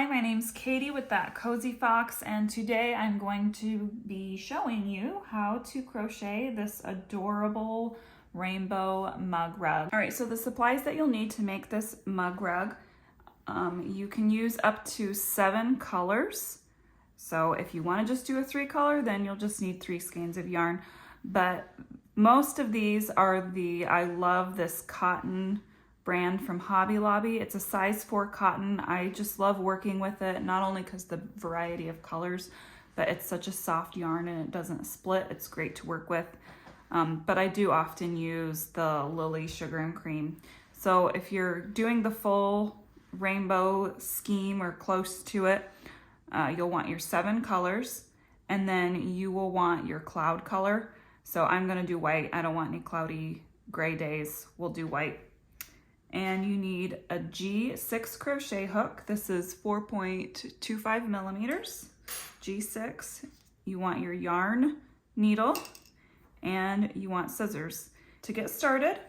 Hi, my name's Katie with That Cozy Fox, and today I'm going to be showing you how to crochet this adorable rainbow mug rug. All right, so the supplies that you'll need to make this mug rug, you can use up to 7 colors. So if you want to just do a 3 color, then you'll just need 3 skeins of yarn. But most of these are I love this cotton brand from Hobby Lobby. It's a size 4 cotton. I just love working with it, not only because the variety of colors, but it's such a soft yarn and it doesn't split. It's great to work with. But I do often use the Lily Sugar and Cream. So if you're doing the full rainbow scheme or close to it, you'll want your 7 colors, and then you will want your cloud color. So I'm gonna do white. I don't want any cloudy gray days. We'll do white. And you need a G6 crochet hook. This is 4.25 millimeters, G6. You want your yarn needle, and you want scissors. To get started,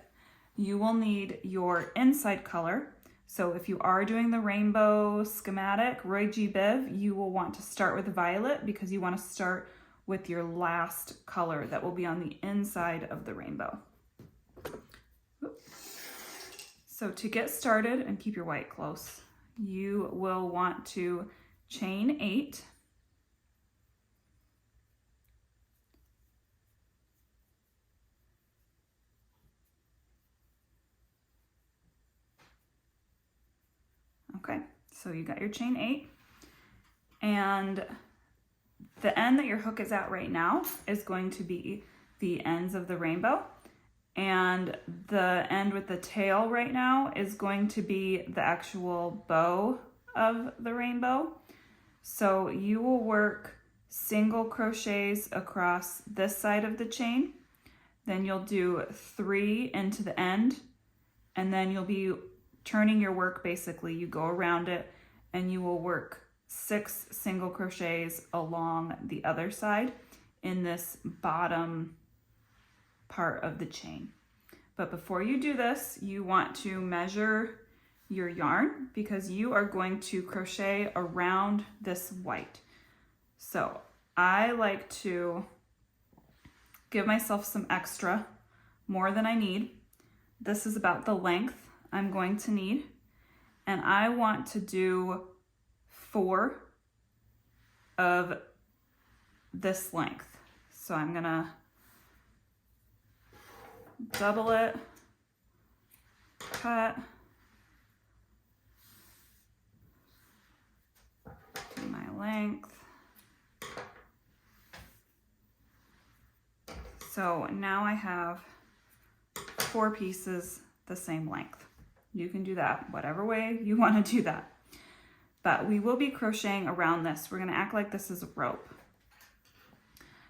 you will need your inside color. So if you are doing the rainbow schematic, Roy G. Biv, you will want to start with violet because you want to start with your last color that will be on the inside of the rainbow. So to get started, and keep your white close, you will want to chain 8. Okay, so you got your chain 8, and the end that your hook is at right now is going to be the ends of the rainbow, and the end with the tail right now is going to be the actual bow of the rainbow. So you will work single crochets across this side of the chain, then you'll do 3 into the end, and then you'll be turning your work. Basically you go around it and you will work 6 single crochets along the other side in this bottom part of the chain. But before you do this, you want to measure your yarn because you are going to crochet around this white. So I like to give myself some extra, more than I need. This is about the length I'm going to need, and I want to do 4 of this length. So I'm gonna double it, cut, do my length. So now I have 4 pieces the same length. You can do that whatever way you want to do that. But we will be crocheting around this. We're going to act like this is a rope.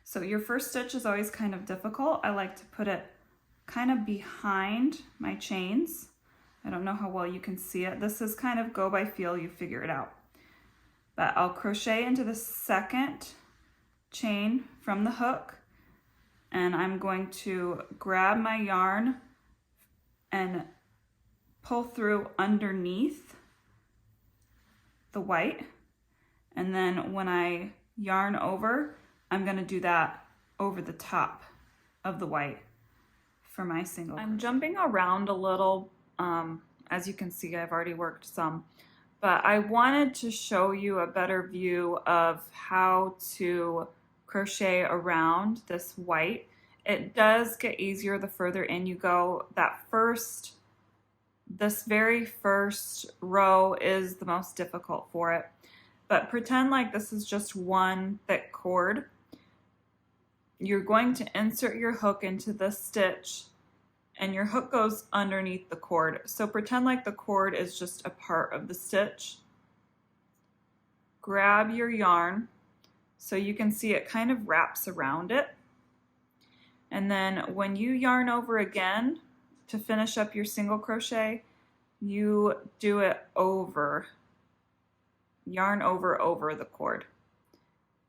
So your first stitch is always kind of difficult. I like to put it kind of behind my chains. I don't know how well you can see it. This is kind of go by feel, you figure it out. But I'll crochet into the second chain from the hook, and I'm going to grab my yarn and pull through underneath the white, and then when I yarn over, I'm going to do that over the top of the white for my single. I'm jumping around a little. As you can see, I've already worked some, but I wanted to show you a better view of how to crochet around this white. It does get easier the further in you go. This very first row is the most difficult for it, but pretend like this is just one thick cord. You're going to insert your hook into this stitch, and your hook goes underneath the cord. So pretend like the cord is just a part of the stitch. Grab your yarn so you can see it kind of wraps around it. And then when you yarn over again to finish up your single crochet, you do it over, yarn over the cord,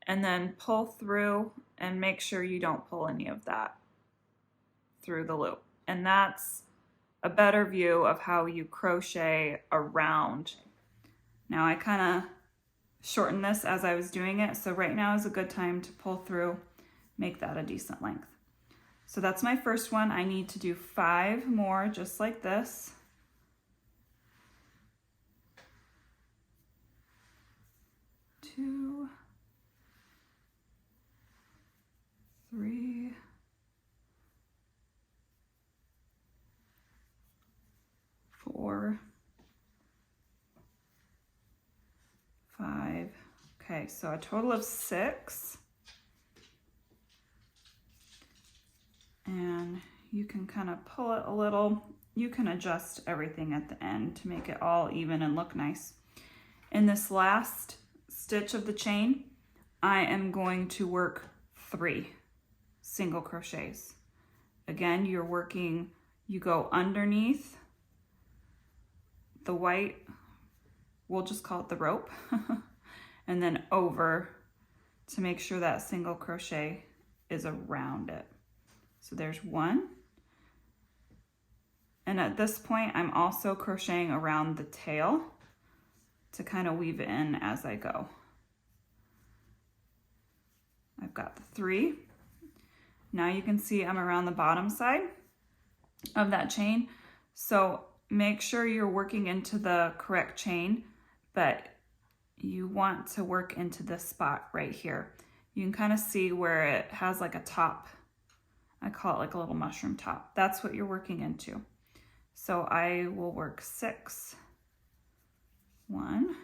and then pull through and make sure you don't pull any of that through the loop. And that's a better view of how you crochet around. Now I kind of shorten this as I was doing it. So right now is a good time to pull through, make that a decent length. So that's my first one. I need to do 5 more just like this. 2, 3, 4, 5. Okay, so a total of 6. And you can kind of pull it a little. You can adjust everything at the end to make it all even and look nice. In this last stitch of the chain, I am going to work 3 single crochets. Again, you're working, you go underneath the white, we'll just call it the rope, and then over to make sure that single crochet is around it. So there's 1. And at this point, I'm also crocheting around the tail to kind of weave it in as I go. I've got the 3. Now you can see I'm around the bottom side of that chain. So make sure you're working into the correct chain, but you want to work into this spot right here. You can kind of see where it has like a top. I call it like a little mushroom top. That's what you're working into. So I will work 6. 1,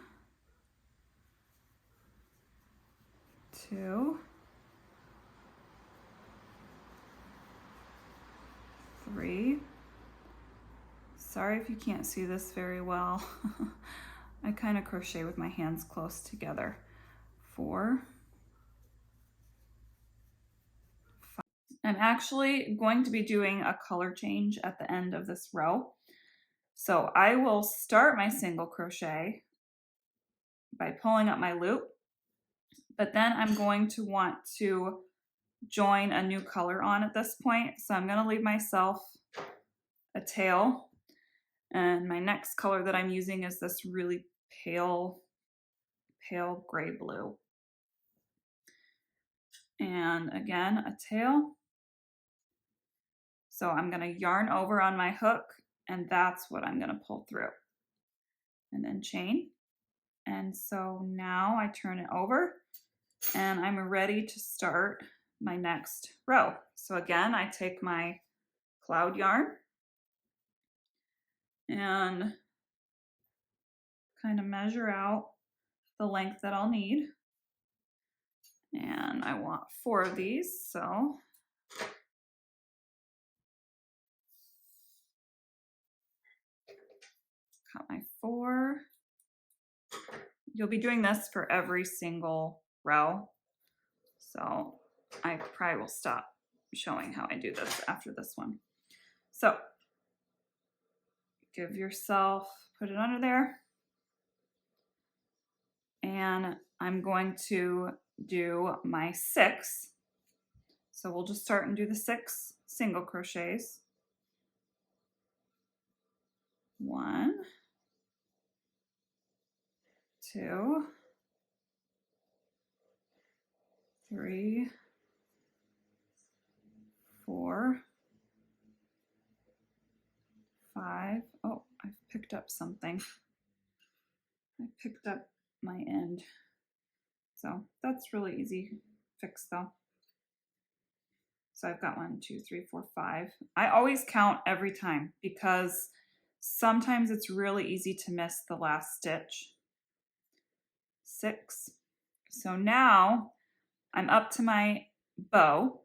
2, 3. Sorry if you can't see this very well. I kind of crochet with my hands close together. 4. I'm actually going to be doing a color change at the end of this row. So I will start my single crochet by pulling up my loop, but then I'm going to want to join a new color on at this point. So I'm going to leave myself a tail, and my next color that I'm using is this really pale gray blue. And again, a tail. So I'm going to yarn over on my hook, and that's what I'm going to pull through. And then chain. And so now I turn it over, and I'm ready to start my next row. So again, I take my cloud yarn and kind of measure out the length that I'll need. And I want 4 of these, so cut my 4. You'll be doing this for every single row. So I probably will stop showing how I do this after this one. So give yourself, put it under there. And I'm going to do my 6. So we'll just start and do the 6 single crochets. 1, 2, 3, 4, 5. Oh, I've picked up something. I picked up my end. So that's really easy fix though. So I've got 1, 2, 3, 4, 5. I always count every time because sometimes it's really easy to miss the last stitch. 6. So now I'm up to my bow.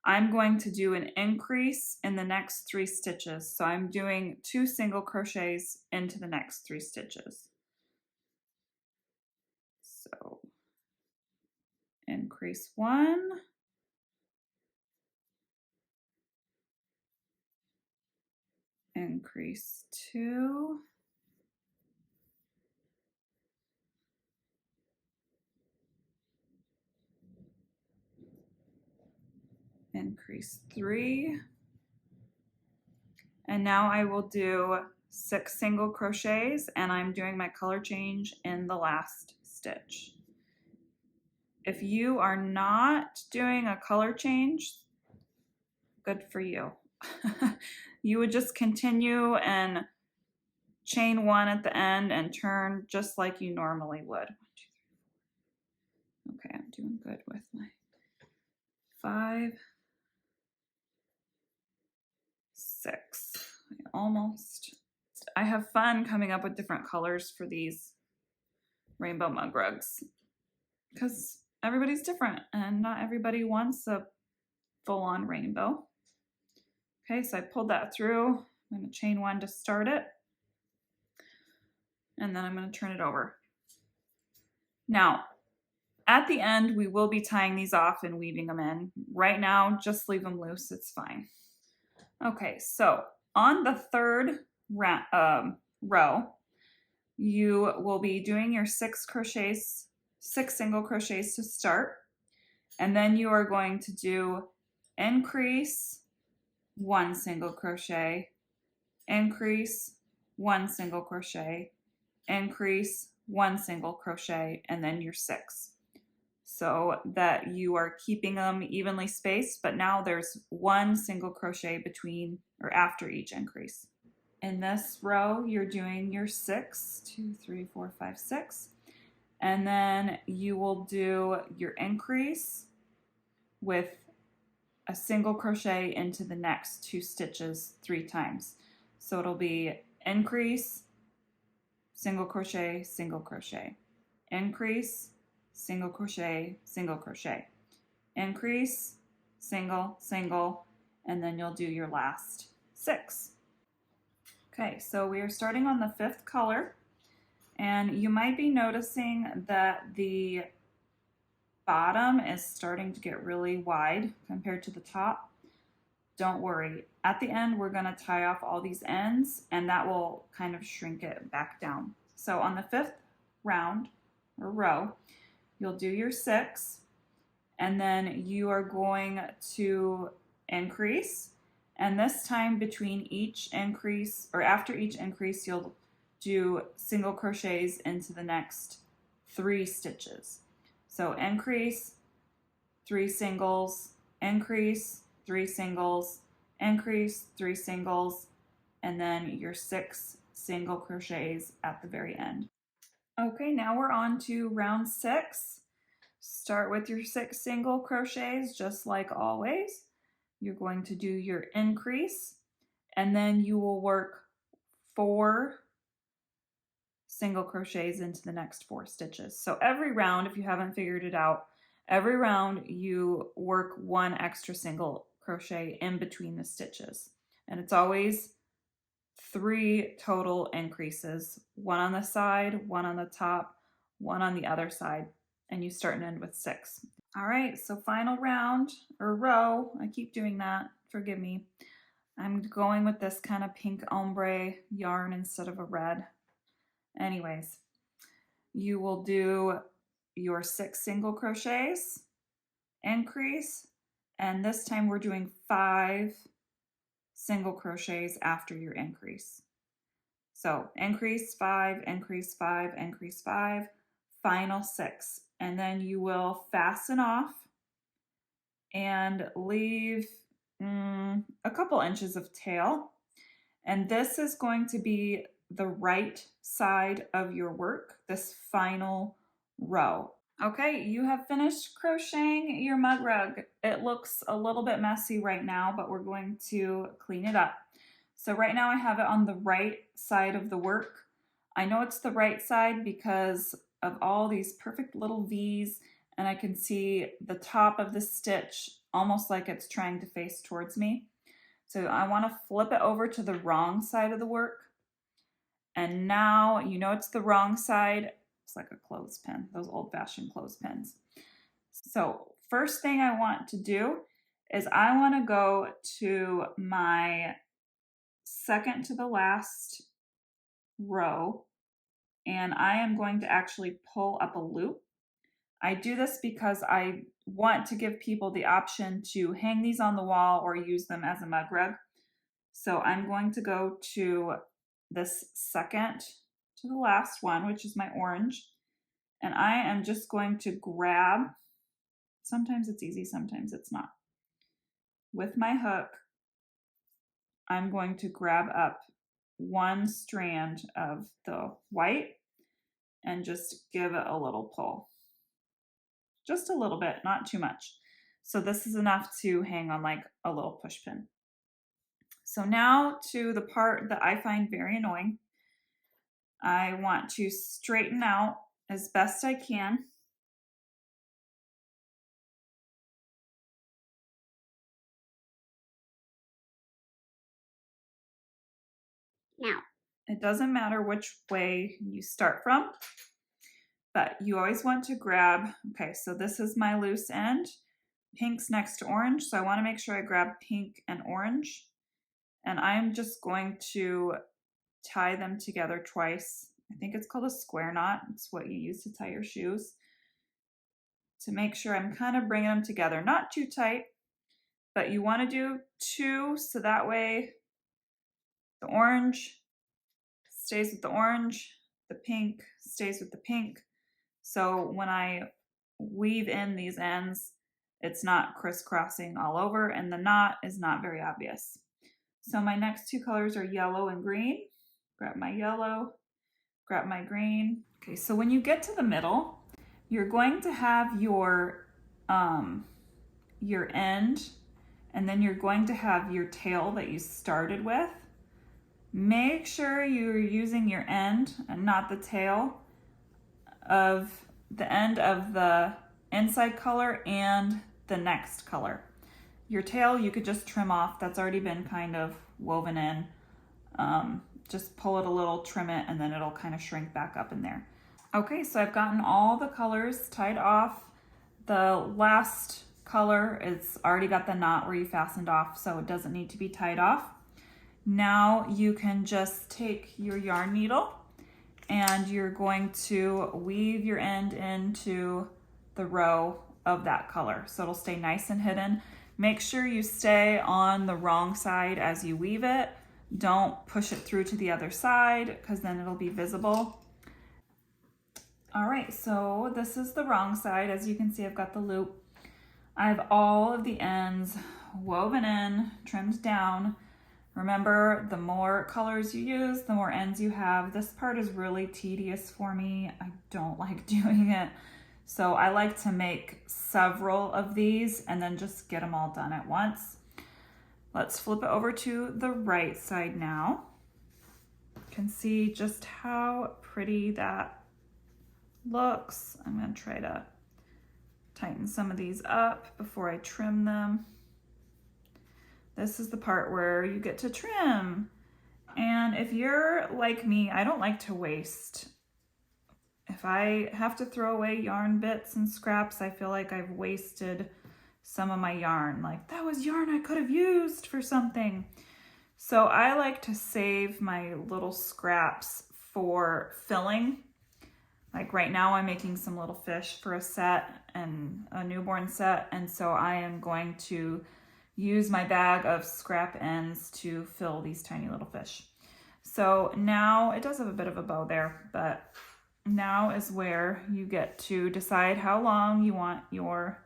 I'm going to do an increase in the next 3 stitches. So I'm doing 2 single crochets into the next 3 stitches. So increase 1. Increase 2. Increase 3. And now I will do 6 single crochets, and I'm doing my color change in the last stitch. If you are not doing a color change, good for you. You would just continue and chain one at the end and turn just like you normally would. Okay, I'm doing good with my 5, 6, almost. I have fun coming up with different colors for these rainbow mug rugs because everybody's different and not everybody wants a full-on rainbow. Okay, so I pulled that through. I'm going to chain one to start it, and then I'm going to turn it over. Now, at the end, we will be tying these off and weaving them in. Right now, just leave them loose, it's fine. Okay, so on the third row, you will be doing your 6 crochets, 6 single crochets to start, and then you are going to do increase 1 single crochet, increase 1 single crochet, increase 1 single crochet, and then your 6. So that you are keeping them evenly spaced, but now there's 1 single crochet between or after each increase. In this row, you're doing your 6, 2, 3, 4, 5, 6, and then you will do your increase with a single crochet into the next 2 stitches 3 times. So it'll be increase, single crochet, single crochet, increase, single crochet, single crochet, increase, single, single, and then you'll do your last 6. Okay, so we are starting on the 5th color, and you might be noticing that the bottom is starting to get really wide compared to the top. Don't worry, at the end we're going to tie off all these ends and that will kind of shrink it back down. So on the 5th round or row, you'll do your 6, and then you are going to increase, and this time between each increase or after each increase you'll do single crochets into the next 3 stitches. So increase, 3 singles, increase, 3 singles, increase, 3 singles, and then your 6 single crochets at the very end. Okay, now we're on to round 6. Start with your 6 single crochets just like always. You're going to do your increase, and then you will work 4 single crochets into the next 4 stitches. So every round, if you haven't figured it out, every round you work 1 extra single crochet in between the stitches. And it's always 3 total increases, 1 on the side, 1 on the top, 1 on the other side, and you start and end with 6. All right, so final round or row, I keep doing that, forgive me. I'm going with this kind of pink ombre yarn instead of a red. Anyways, you will do your 6 single crochets, increase, and this time we're doing 5 single crochets after your increase. So increase 5, increase 5, increase 5, final 6, and then you will fasten off and leave a couple inches of tail, and this is going to be the right side of your work, this final row. Okay, you have finished crocheting your mug rug. It looks a little bit messy right now, but we're going to clean it up. So right now I have it on the right side of the work. I know it's the right side because of all these perfect little V's, and I can see the top of the stitch almost like it's trying to face towards me. So I want to flip it over to the wrong side of the work. And now you know it's the wrong side. It's like a clothespin, those old-fashioned clothespins. So first thing I want to do is I want to go to my second to the last row, and I am going to actually pull up a loop. I do this because I want to give people the option to hang these on the wall or use them as a mug rug. So I'm going to go to this second to the last one, which is my orange, and I am just going to grab Sometimes it's easy, sometimes it's not. With my hook, I'm going to grab up one strand of the white and just give it a little pull. Just a little bit, not too much. So this is enough to hang on like a little push pin. So now to the part that I find very annoying. I want to straighten out as best I can. Now, it doesn't matter which way you start from, but you always want to grab, okay, so this is my loose end. Pink's next to orange, so I want to make sure I grab pink and orange. And I'm just going to tie them together twice. I think it's called a square knot. It's what you use to tie your shoes. To make sure I'm kind of bringing them together, not too tight, but you want to do two so that way the orange stays with the orange, the pink stays with the pink. So when I weave in these ends, it's not crisscrossing all over and the knot is not very obvious. So my next two colors are yellow and green. Grab my yellow, grab my green. Okay, so when you get to the middle, you're going to have your end, and then you're going to have your tail that you started with. Make sure you're using your end and not the tail of the end of the inside color and the next color. Your tail you could just trim off. That's already been kind of woven in. Just pull it a little, trim it, and then it'll kind of shrink back up in there. Okay, so I've gotten all the colors tied off. The last color, it's already got the knot where you fastened off, so it doesn't need to be tied off. Now you can just take your yarn needle and you're going to weave your end into the row of that color. So it'll stay nice and hidden. Make sure you stay on the wrong side as you weave it. Don't push it through to the other side because then it'll be visible. All right, so this is the wrong side. As you can see, I've got the loop. I have all of the ends woven in, trimmed down. Remember, the more colors you use, the more ends you have. This part is really tedious for me. I don't like doing it. So I like to make several of these and then just get them all done at once. Let's flip it over to the right side now. You can see just how pretty that looks. I'm going to try to tighten some of these up before I trim them. This is the part where you get to trim. And if you're like me, I don't like to waste. If I have to throw away yarn bits and scraps, I feel like I've wasted some of my yarn. Like, that was yarn I could have used for something. So I like to save my little scraps for filling. Like right now I'm making some little fish for a set and a newborn set. And so I am going to use my bag of scrap ends to fill these tiny little fish. So now it does have a bit of a bow there, but now is where you get to decide how long you want your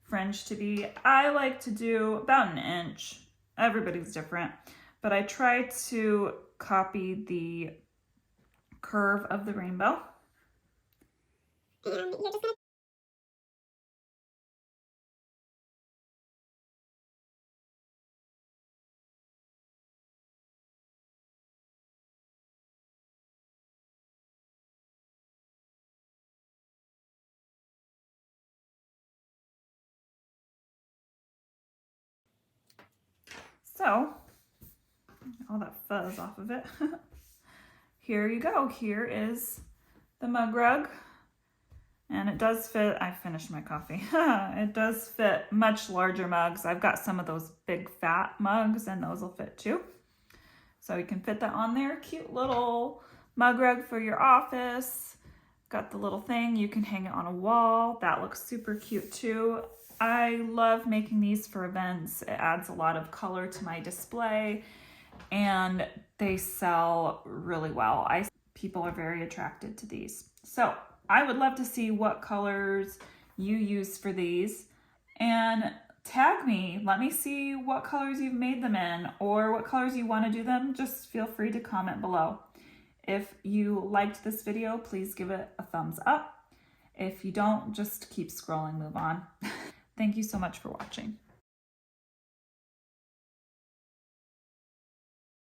fringe to be. I like to do about an inch. Everybody's different, but I try to copy the curve of the rainbow. And you're just gonna So, all that fuzz off of it. Here you go. Here is the mug rug. And it does fit, I finished my coffee. It does fit much larger mugs. I've got some of those big fat mugs and those will fit too. So you can fit that on there. Cute little mug rug for your office. Got the little thing, you can hang it on a wall. That looks super cute too. I love making these for events. It adds a lot of color to my display and they sell really well. People are very attracted to these. So I would love to see what colors you use for these, and tag me. Let me see what colors you've made them in or what colors you want to do them. Just feel free to comment below. If you liked this video, please give it a thumbs up. If you don't, just keep scrolling, move on. Thank you so much for watching.